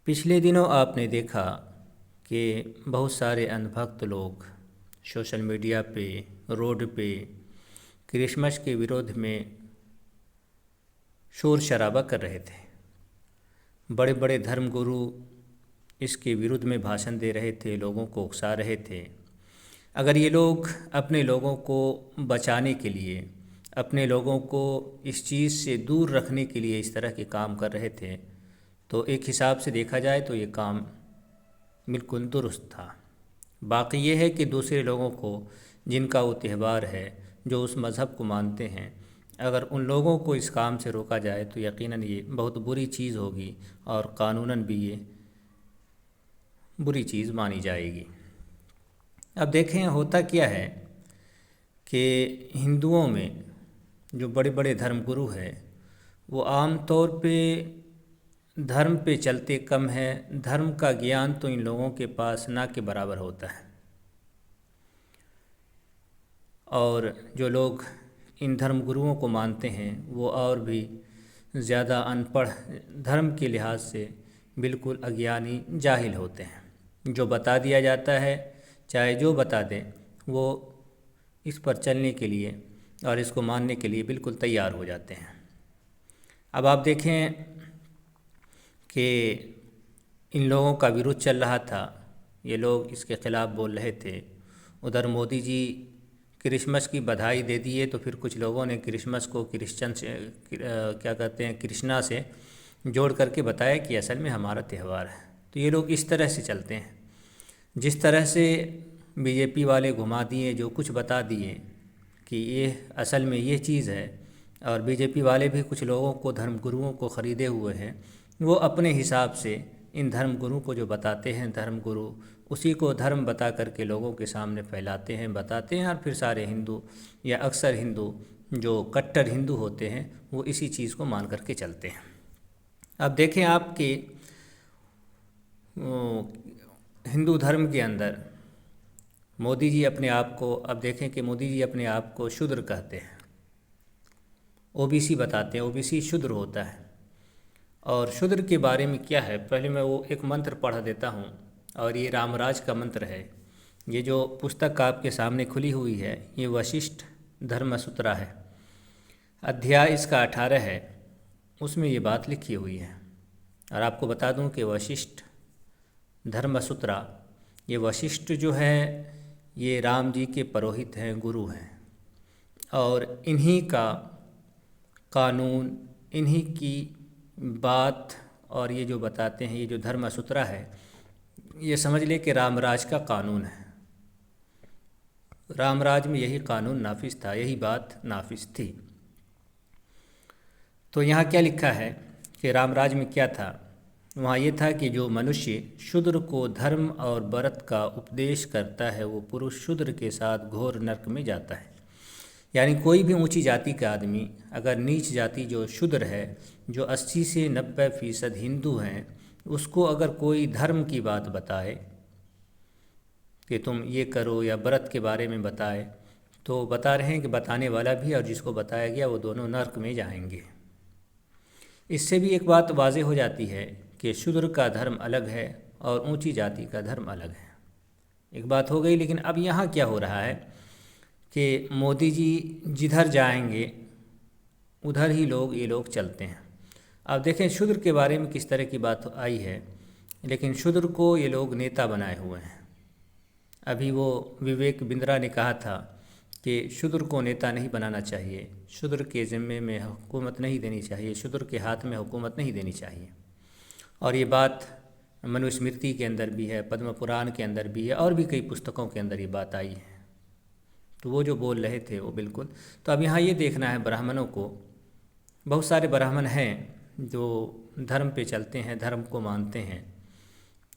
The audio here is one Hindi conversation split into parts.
पिछले दिनों आपने देखा कि बहुत सारे अंधभक्त लोग सोशल मीडिया पे, रोड पे क्रिसमस के विरोध में शोर शराबा कर रहे थे। बड़े बड़े धर्मगुरु इसके विरुद्ध में भाषण दे रहे थे, लोगों को उकसा रहे थे। अगर ये लोग अपने लोगों को बचाने के लिए, अपने लोगों को इस चीज़ से दूर रखने के लिए इस तरह के काम कर रहे थे, तो एक हिसाब से देखा जाए तो ये काम बिल्कुल दुरुस्त था। बाकी ये है कि दूसरे लोगों को, जिनका वो त्यौहार है, जो उस मज़हब को मानते हैं, अगर उन लोगों को इस काम से रोका जाए तो यकीनन ये बहुत बुरी चीज़ होगी और कानूनन भी ये बुरी चीज़ मानी जाएगी। अब देखें होता क्या है कि हिंदुओं में जो बड़े बड़े धर्मगुरु हैं वो आम तौर पे धर्म पे चलते कम हैं। धर्म का ज्ञान तो इन लोगों के पास ना के बराबर होता है, और जो लोग इन धर्मगुरुओं को मानते हैं वो और भी ज़्यादा अनपढ़, धर्म के लिहाज से बिल्कुल अज्ञानी, जाहिल होते हैं। जो बता दिया जाता है, चाहे जो बता दें, वो इस पर चलने के लिए और इसको मानने के लिए बिल्कुल तैयार हो जाते हैं। अब आप देखें कि इन लोगों का विरोध चल रहा था, ये लोग इसके ख़िलाफ़ बोल रहे थे। उधर मोदी जी क्रिसमस की बधाई दे दिए, तो फिर कुछ लोगों ने क्रिसमस को क्रिश्चन से क्या कहते हैं, कृष्णा से जोड़ करके बताया कि असल में हमारा त्यौहार है। तो ये लोग इस तरह से चलते हैं। जिस तरह से बीजेपी वाले घुमा दिए, जो कुछ बता दिए कि ये असल में ये चीज़ है, और बीजेपी वाले भी कुछ लोगों को, धर्मगुरुओं को ख़रीदे हुए हैं। वो अपने हिसाब से इन धर्मगुरु को जो बताते हैं, धर्मगुरु उसी को धर्म बता करके लोगों के सामने फैलाते हैं, बताते हैं, और फिर सारे हिंदू या अक्सर हिंदू जो कट्टर हिंदू होते हैं वो इसी चीज़ को मान करके चलते हैं। अब देखें आपके हिंदू धर्म के अंदर मोदी जी अपने आप को, अब देखें कि मोदी जी अपने आप को शूद्र कहते हैं, ओबीसी बताते हैं, ओबीसी शूद्र होता है। और शूद्र के बारे में क्या है, पहले मैं वो एक मंत्र पढ़ देता हूँ, और ये रामराज का मंत्र है। ये जो पुस्तक आपके सामने खुली हुई है, ये वशिष्ठ धर्मसूत्रा है, अध्याय इसका 18 है, उसमें ये बात लिखी हुई है। और आपको बता दूं कि वशिष्ठ धर्मसूत्रा, ये वशिष्ठ जो है ये राम जी के पुरोहित हैं, गुरु हैं, और इन्हीं का कानून, इन्हीं की बात, और ये जो बताते हैं, ये जो धर्मसूत्रा है, ये समझ ले कि रामराज का कानून है। रामराज में यही कानून नाफिज था, यही बात नाफिज थी। तो यहाँ क्या लिखा है कि रामराज में क्या था, वहाँ ये था कि जो मनुष्य शूद्र को धर्म और व्रत का उपदेश करता है, वो पुरुष शूद्र के साथ घोर नरक में जाता है। यानी कोई भी ऊंची जाति का आदमी अगर नीच जाति जो शूद्र है, जो 80 से 90% हिंदू हैं, उसको अगर कोई धर्म की बात बताए कि तुम ये करो, या व्रत के बारे में बताए, तो बता रहे हैं कि बताने वाला भी और जिसको बताया गया वो दोनों नरक में जाएंगे। इससे भी एक बात वाज़े हो जाती है कि शूद्र का धर्म अलग है और ऊंची जाति का धर्म अलग है। एक बात हो गई। लेकिन अब यहाँ क्या हो रहा है कि मोदी जी जिधर जाएंगे उधर ही ये लोग चलते हैं। अब देखें शूद्र के बारे में किस तरह की बात आई है, लेकिन शूद्र को ये लोग नेता बनाए हुए हैं। अभी वो विवेक बिंद्रा ने कहा था कि शूद्र को नेता नहीं बनाना चाहिए, शूद्र के ज़िम्मे में हुकूमत नहीं देनी चाहिए, शूद्र के हाथ में हुकूमत नहीं देनी चाहिए। और ये बात मनुस्मृति के अंदर भी है, पद्म पुराण के अंदर भी है, और भी कई पुस्तकों के अंदर ये बात आई है। तो वो जो बोल रहे थे वो बिल्कुल। तो अब यहाँ ये देखना है ब्राह्मणों को, बहुत सारे ब्राह्मण हैं जो धर्म पे चलते हैं, धर्म को मानते हैं,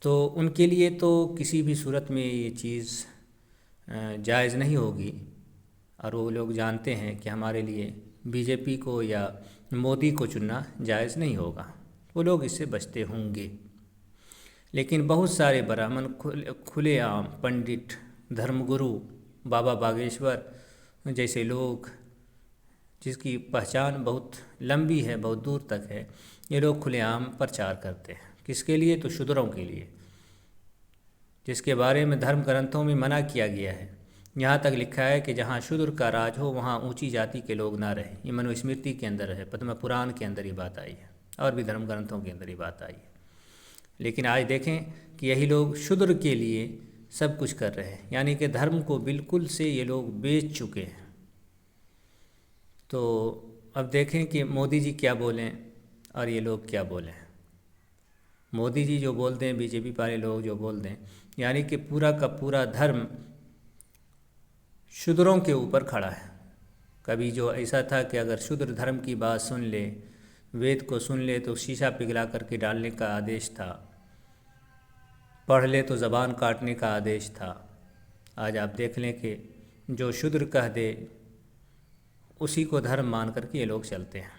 तो उनके लिए तो किसी भी सूरत में ये चीज़ जायज़ नहीं होगी। और वो लोग जानते हैं कि हमारे लिए बीजेपी को या मोदी को चुनना जायज़ नहीं होगा, वो लोग इससे बचते होंगे। लेकिन बहुत सारे ब्राह्मण खुलेआम पंडित, धर्मगुरु, बाबा बागेश्वर जैसे लोग, जिसकी पहचान बहुत लंबी है, बहुत दूर तक है, ये लोग खुलेआम प्रचार करते हैं किसके लिए? तो शूद्रों के लिए, जिसके बारे में धर्म ग्रंथों में मना किया गया है। यहाँ तक लिखा है कि जहाँ शूद्र का राज हो वहाँ ऊंची जाति के लोग ना रहे। ये मनुस्मृति के अंदर है, पद्म पुराण के अंदर ये बात आई है और भी धर्म ग्रंथों के अंदर ये बात आई है। लेकिन आज देखें कि यही लोग शूद्र के लिए सब कुछ कर रहे हैं, यानी कि धर्म को बिल्कुल से ये लोग बेच चुके हैं। तो अब देखें कि मोदी जी क्या बोलें और ये लोग क्या बोलें। मोदी जी जो बोलते हैं, बीजेपी वाले लोग जो बोलते हैं, यानी कि पूरा का पूरा धर्म शूद्रों के ऊपर खड़ा है। कभी जो ऐसा था कि अगर शूद्र धर्म की बात सुन ले, वेद को सुन ले तो शीशा पिघला करके डालने का आदेश था, पढ़ ले तो ज़बान काटने का आदेश था। आज आप देख लें कि जो शूद्र कह दे उसी को धर्म मान करके ये लोग चलते हैं।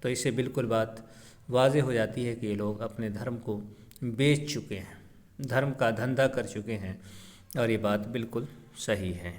तो इससे बिल्कुल बात वाज़ेह हो जाती है कि ये लोग अपने धर्म को बेच चुके हैं, धर्म का धंधा कर चुके हैं, और ये बात बिल्कुल सही है।